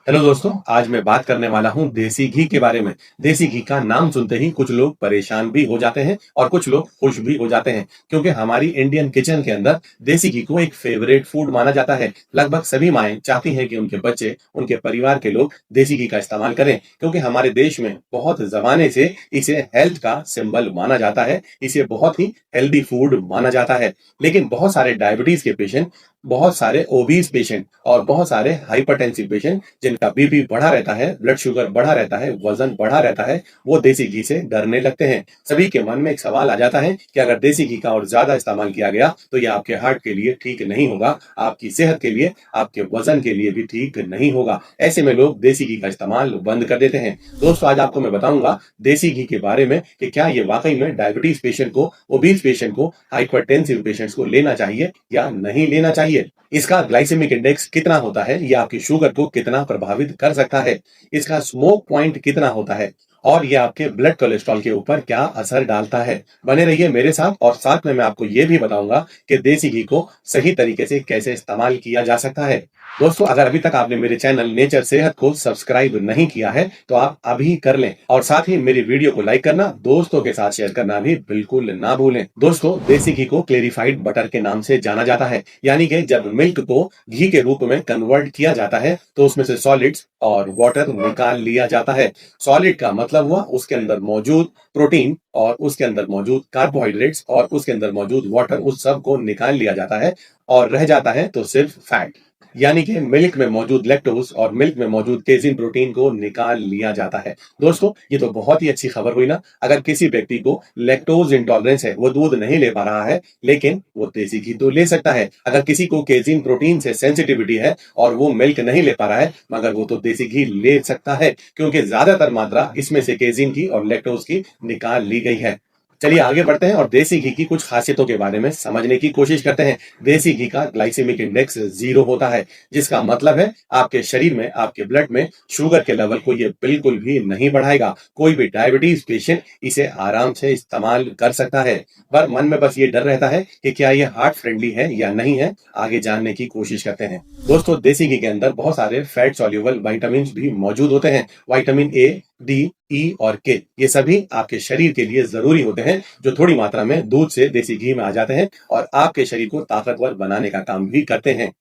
Hello दोस्तों, आज मैं बात करने वाला हूँ देसी घी के बारे में। देसी घी का नाम सुनते ही कुछ लोग परेशान भी हो जाते हैं और कुछ लोग खुश भी हो जाते हैं, क्योंकि हमारी इंडियन किचन के अंदर देसी घी को एक फेवरेट फूड माना जाता है। लगभग सभी माएँ चाहती हैं कि उनके बच्चे, उनके परिवार के लोग देसी घी का इस्तेमाल करें, क्योंकि हमारे देश में बहुत ज़माने से इसे हेल्थ का सिंबल माना जाता है, इसे बहुत ही हेल्दी फूड माना जाता है। लेकिन बहुत सारे डायबिटीज़ के पेशेंट, बहुत सारे ओबीज़ पेशेंट और बहुत सारे हाइपरटेंसिव पेशेंट जिनका बीपी बढ़ा रहता है, ब्लड शुगर बढ़ा रहता है, वजन बढ़ा रहता है, वो देसी घी से डरने लगते हैं। सभी के मन में एक सवाल आ जाता है कि अगर देसी घी का और ज्यादा इस्तेमाल किया गया तो ये आपके हार्ट के लिए ठीक नहीं होगा, आपकी सेहत के लिए, आपके वजन के लिए भी ठीक नहीं होगा। ऐसे में लोग देसी घी का इस्तेमाल बंद कर देते हैं। दोस्तों, आज आपको मैं बताऊंगा देसी घी के बारे में कि क्या ये वाकई में डायबिटीज पेशेंट को, ओबीज पेशेंट को, हाइपरटेंसिव पेशेंट्स को लेना चाहिए या नहीं लेना चाहिए। इसका ग्लाइसेमिक इंडेक्स कितना होता है, ये आपकी शुगर को कितना प्रभावित कर सकता है, इसका स्मोक पॉइंट कितना होता है और ये आपके ब्लड कोलेस्ट्रॉल के ऊपर क्या असर डालता है। बने रहिए मेरे साथ और साथ में मैं आपको ये भी बताऊंगा कि देसी घी को सही तरीके से कैसे इस्तेमाल किया जा सकता है। दोस्तों, अगर अभी तक आपने मेरे चैनल नेचर सेहत को सब्सक्राइब नहीं किया है तो आप अभी कर लें और साथ ही मेरी वीडियो को लाइक करना, दोस्तों के साथ शेयर करना भी बिल्कुल ना भूलें। दोस्तों, देसी घी को क्लेरिफाइड बटर के नाम से जाना जाता है, यानी कि जब मिल्क को घी के रूप में कन्वर्ट किया जाता है तो उसमें से सॉलिड्स और वाटर निकाल लिया जाता है। सॉलिड का मतलब हुआ उसके अंदर मौजूद प्रोटीन और उसके अंदर मौजूद कार्बोहाइड्रेट्स और उसके अंदर मौजूद वाटर, उस सब को निकाल लिया जाता है और रह जाता है तो सिर्फ फैट, यानी कि मिल्क में मौजूद लैक्टोज और मिल्क में मौजूद केजिन प्रोटीन को निकाल लिया जाता है। दोस्तों, ये तो बहुत ही अच्छी खबर हुई ना। अगर किसी व्यक्ति को लैक्टोज इंटॉलरेंस है, वो दूध नहीं ले पा रहा है, लेकिन वो देसी घी तो ले सकता है। अगर किसी को केजिन प्रोटीन से सेंसिटिविटी है और वो मिल्क नहीं ले पा रहा है, मगर वो तो देसी घी ले सकता है, क्योंकि ज्यादातर मात्रा इसमें से केजिन की और लैक्टोज की निकाल ली गई है। चलिए आगे बढ़ते हैं और देसी घी की कुछ खासियतों के बारे में समझने की कोशिश करते हैं। देसी घी का ग्लाइसेमिक इंडेक्स 0 होता है, जिसका मतलब है आपके शरीर में, आपके ब्लड में शुगर के लेवल को ये बिल्कुल भी नहीं बढ़ाएगा। कोई भी डायबिटीज पेशेंट इसे आराम से इस्तेमाल कर सकता है। पर मन में बस ये डर रहता है कि क्या ये हार्ट फ्रेंडली है या नहीं है। आगे जानने की कोशिश करते हैं। दोस्तों, देसी घी के अंदर बहुत सारे फैट सॉल्युबल विटामिन भी मौजूद होते हैं। विटामिन ए, डी, ई और के, ये सभी आपके शरीर के लिए जरूरी होते हैं, जो थोड़ी मात्रा में दूध से देसी घी में आ जाते हैं और आपके शरीर को ताकतवर बनाने का काम भी करते हैं।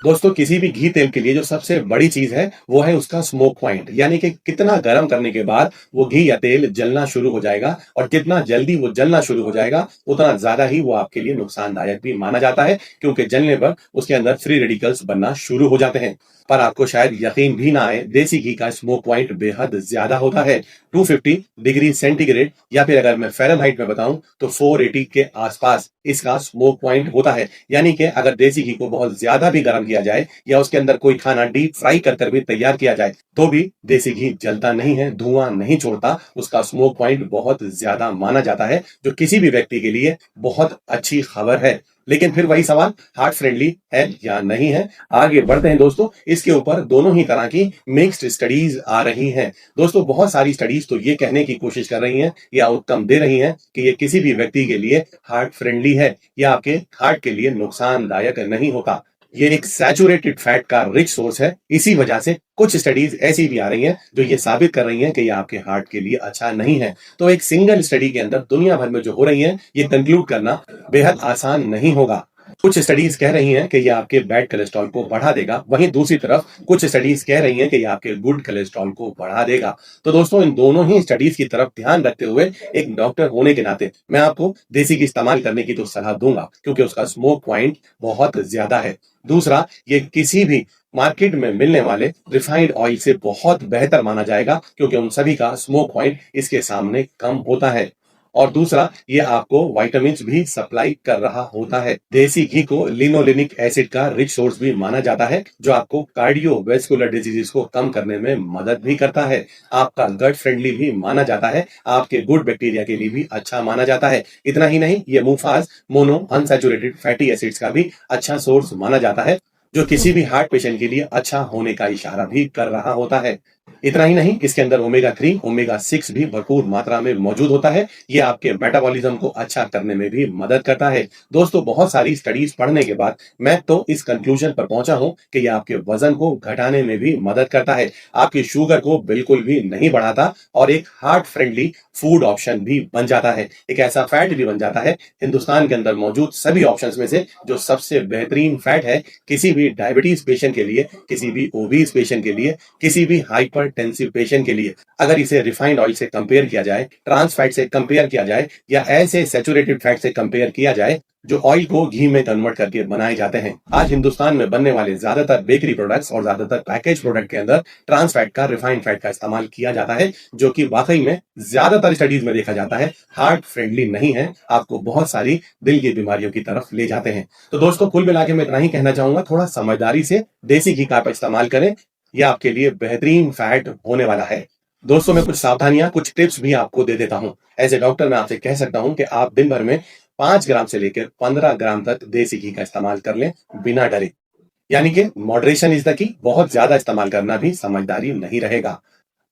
दोस्तों, किसी भी घी तेल के लिए जो सबसे बड़ी चीज है वो है उसका स्मोक पॉइंट, यानी कि कितना गर्म करने के बाद वो घी या तेल जलना शुरू हो जाएगा और जितना जल्दी वो जलना शुरू हो जाएगा उतना ज्यादा ही वो आपके लिए नुकसानदायक भी माना जाता है, क्योंकि जलने पर उसके अंदर फ्री रेडिकल्स बनना शुरू हो जाते हैं। पर आपको शायद यकीन भी ना आए, देसी घी का स्मोक पॉइंट बेहद ज्यादा होता है। 250 डिग्री सेंटीग्रेड या फिर अगर मैं फ़ारेनहाइट में बताऊं तो 480 के आसपास इसका स्मोक पॉइंट होता है। यानी कि अगर देसी घी को बहुत ज्यादा भी गर्म किया जाए या उसके अंदर कोई खाना डीप फ्राई कर भी तैयार किया जाए तो भी देसी घी जलता नहीं है, धुआं नहीं छोड़ता। उसका स्मोक पॉइंट बहुत ज्यादा माना जाता है, जो किसी भी व्यक्ति के लिए बहुत अच्छी खबर है। लेकिन फिर वही सवाल, हार्ट फ्रेंडली है या नहीं है। आगे बढ़ते हैं दोस्तों, इसके ऊपर दोनों ही तरह की मिक्स्ड स्टडीज आ रही हैं। दोस्तों, बहुत सारी स्टडीज तो ये कहने की कोशिश कर रही हैं या आउटकम दे रही हैं कि ये किसी भी व्यक्ति के लिए हार्ट फ्रेंडली है या आपके हार्ट के लिए नुकसानदायक नहीं होता। ये एक सैचुरेटेड फैट का रिच सोर्स है। इसी वजह से कुछ स्टडीज ऐसी भी आ रही हैं जो ये साबित कर रही हैं कि ये आपके हार्ट के लिए अच्छा नहीं है। तो एक सिंगल स्टडी के अंदर दुनिया भर में जो हो रही है, ये कंक्लूड करना बेहद आसान नहीं होगा। कुछ स्टडीज कह रही हैं कि ये आपके बैड कोलेस्ट्रॉल को बढ़ा देगा, वहीं दूसरी तरफ कुछ स्टडीज कह रही हैं कि ये आपके गुड कोलेस्ट्रॉल को बढ़ा देगा। तो दोस्तों, इन दोनों ही स्टडीज की तरफ ध्यान रखते हुए एक डॉक्टर होने के नाते मैं आपको देसी घी इस्तेमाल करने की तो सलाह दूंगा, क्योंकि उसका स्मोक पॉइंट बहुत ज्यादा है। दूसरा, ये किसी भी मार्केट में मिलने वाले रिफाइंड ऑयल से बहुत बेहतर माना जाएगा, क्योंकि उन सभी का स्मोक पॉइंट इसके सामने कम होता है। और दूसरा, ये आपको विटामिन भी सप्लाई कर रहा होता है। देसी घी को लिनोलेनिक एसिड का रिच सोर्स भी माना जाता है, जो आपको कार्डियोवैस्कुलर डिजीजेस को कम करने में मदद भी करता है। आपका गट फ्रेंडली भी माना जाता है, आपके गुड बैक्टीरिया के लिए भी अच्छा माना जाता है। इतना ही नहीं, ये मुफाज मोनो अनसैचुरेटेड फैटी एसिड्स का भी अच्छा सोर्स माना जाता है, जो किसी भी हार्ट पेशेंट के लिए अच्छा होने का इशारा भी कर रहा होता है। इतना ही नहीं, इसके अंदर ओमेगा 3, ओमेगा 6 भी भरपूर मात्रा में मौजूद होता है। ये आपके मेटाबॉलिज्म को अच्छा करने में भी मदद करता है। दोस्तों, बहुत सारी स्टडीज पढ़ने के बाद मैं तो इस कंक्लूजन पर पहुंचा हूं कि ये आपके वजन को घटाने में भी मदद करता है, आपकी शुगर को बिल्कुल भी नहीं बढ़ाता और एक हार्ट फ्रेंडली फूड ऑप्शन भी बन जाता है। एक ऐसा फैट भी बन जाता है हिंदुस्तान के अंदर मौजूद सभी ऑप्शंस में से जो सबसे बेहतरीन फैट है किसी भी डायबिटीज पेशेंट के लिए, किसी भी ओबीज पेशेंट के लिए, किसी भी हाइपरटेंसिव पेशेंट के लिए। अगर इसे रिफाइंड ऑयल से कंपेयर किया जाए, ट्रांस फैट से कंपेयर किया जाए या ऐसे सैचुरेटेड फैट से कंपेयर किया जाए जो ऑयल को घी में कन्वर्ट करके बनाए जाते हैं। आज हिंदुस्तान में बनने वाले ज्यादातर बेकरी प्रोडक्ट्स और ज्यादातर पैकेज प्रोडक्ट के अंदर ट्रांस फैट का, रिफाइंड फैट का इस्तेमाल किया जाता है, जो कि वाकई में ज्यादातर स्टडीज में देखा जाता है हार्ट फ्रेंडली नहीं है, आपको बहुत सारी दिल की बीमारियों की तरफ ले जाते हैं। तो दोस्तों, कुल मिला के मैं इतना ही कहना चाहूंगा, थोड़ा समझदारी से देसी घी का आप इस्तेमाल करें, यह आपके लिए बेहतरीन फैट होने वाला है। दोस्तों, मैं कुछ सावधानियां, कुछ टिप्स भी आपको दे देता हूं। एज ए डॉक्टर मैं आपसे कह सकता हूं कि आप दिन भर में 5 ग्राम से लेकर 15 ग्राम तक देसी घी का इस्तेमाल कर लें बिना डरे। यानी कि मॉडरेशन इज द की, बहुत ज्यादा इस्तेमाल करना भी समझदारी नहीं रहेगा।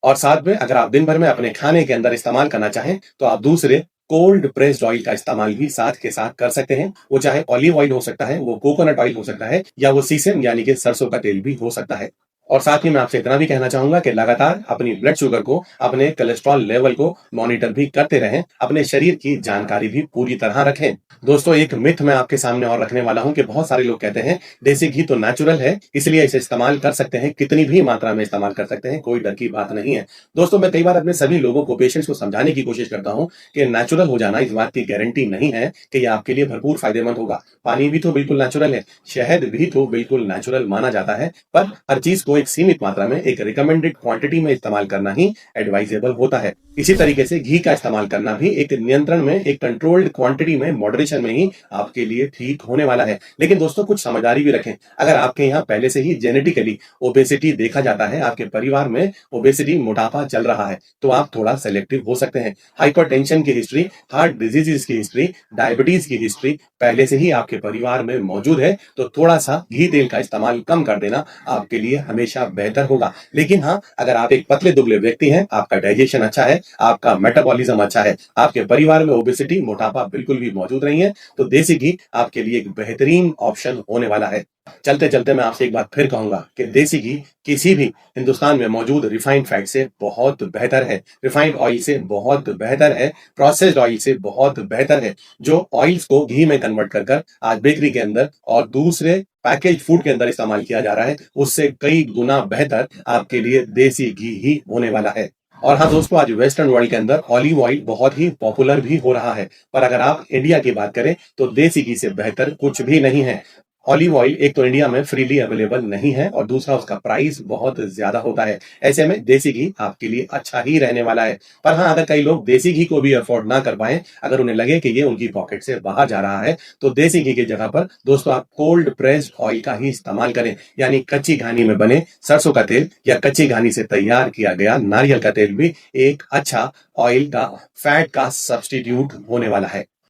और साथ में अगर आप दिन भर में अपने खाने के अंदर इस्तेमाल करना चाहें तो आप दूसरे कोल्ड प्रेस्ड ऑयल का इस्तेमाल भी साथ के साथ कर सकते हैं। वो चाहे ऑलिव ऑयल हो सकता है, वो कोकोनट ऑयल हो सकता है, या वो सीसम यानी कि सरसों का तेल भी हो सकता है। और साथ ही मैं आपसे इतना भी कहना चाहूंगा कि लगातार अपनी ब्लड शुगर को, अपने कोलेस्ट्रॉल लेवल को मॉनिटर भी करते रहें, अपने शरीर की जानकारी भी पूरी तरह रखें। दोस्तों, एक मिथ मैं आपके सामने और रखने वाला हूं कि बहुत सारे लोग कहते हैं देसी घी तो नेचुरल है, इसलिए इसे इस्तेमाल कर सकते हैं, कितनी भी मात्रा में इस्तेमाल कर सकते हैं, कोई डर की बात नहीं है। दोस्तों, मैं कई बार अपने सभी लोगों को, पेशेंट्स को समझाने की कोशिश करता हूं कि नेचुरल हो जाना इस बात की गारंटी नहीं है कि यह आपके लिए भरपूर फायदेमंद होगा। पानी भी तो बिल्कुल नेचुरल है, शहद भी तो बिल्कुल नेचुरल माना जाता है, पर हर चीज को एक सीमित मात्रा में, एक रिकमेंडेड क्वांटिटी में इस्तेमाल करना ही एडवाइजेबल होता है। इसी तरीके से घी का इस्तेमाल करना भी एक नियंत्रण में, एक कंट्रोल्ड क्वांटिटी में, मॉडरेशन में ही आपके लिए ठीक होने वाला है। लेकिन दोस्तों, कुछ समझदारी भी रखें। अगर आपके यहाँ पहले से ही जेनेटिकली ओबेसिटी देखा जाता है, आपके परिवार में ओबेसिटी, मोटापा चल रहा है, तो आप थोड़ा सेलेक्टिव हो सकते हैं। हाइपरटेंशन की हिस्ट्री, हार्ट डिजीजेस की हिस्ट्री, डायबिटीज की हिस्ट्री पहले से ही आपके परिवार में मौजूद है, तो थोड़ा सा घी तेल का इस्तेमाल कम कर देना आपके लिए हमेशा बेहतर होगा। लेकिन हाँ, अगर आप एक पतले दुबले व्यक्ति हैं, आपका डाइजेशन अच्छा है, आपका मेटाबॉलिज्म अच्छा है, आपके परिवार में ओबेसिटी, मोटापा बिल्कुल भी मौजूद नहीं है, तो देसी घी आपके लिए एक बेहतरीन ऑप्शन होने वाला है। चलते चलते मैं आपसे एक बात फिर कहूंगा कि देसी घी किसी भी हिंदुस्तान में मौजूद रिफाइंड फैट से बहुत बेहतर है, रिफाइंड ऑयल से बहुत बेहतर है, प्रोसेस्ड ऑयल से बहुत बेहतर है। जो ऑयल्स को घी में कन्वर्ट कर कर आज बेकरी के अंदर और दूसरे पैकेज फूड के अंदर इस्तेमाल किया जा रहा है, उससे कई गुना बेहतर आपके लिए देसी घी ही होने वाला है। और हाँ दोस्तों, आज वेस्टर्न वर्ल्ड के अंदर ऑलिव ऑयल बहुत ही पॉपुलर भी हो रहा है, पर अगर आप इंडिया की बात करें तो देसी घी से बेहतर कुछ भी नहीं है। ऑलिव ऑयल एक तो इंडिया में फ्रीली अवेलेबल नहीं है और दूसरा उसका प्राइस बहुत ज्यादा होता है। ऐसे में देसी घी आपके लिए अच्छा ही रहने वाला है। पर हाँ, अगर कई लोग देसी घी को भी अफोर्ड ना कर पाए, अगर उन्हें लगे कि ये उनकी पॉकेट से बाहर जा रहा है, तो देसी घी की जगह पर दोस्तों आप कोल्ड प्रेस्ड ऑयल का ही इस्तेमाल करें। यानी कच्ची घानी में बने सरसों का तेल या कच्ची घानी से तैयार किया गया नारियल का तेल भी एक अच्छा ऑयल का, फैट का सब्स्टिट्यूट होने वाला है।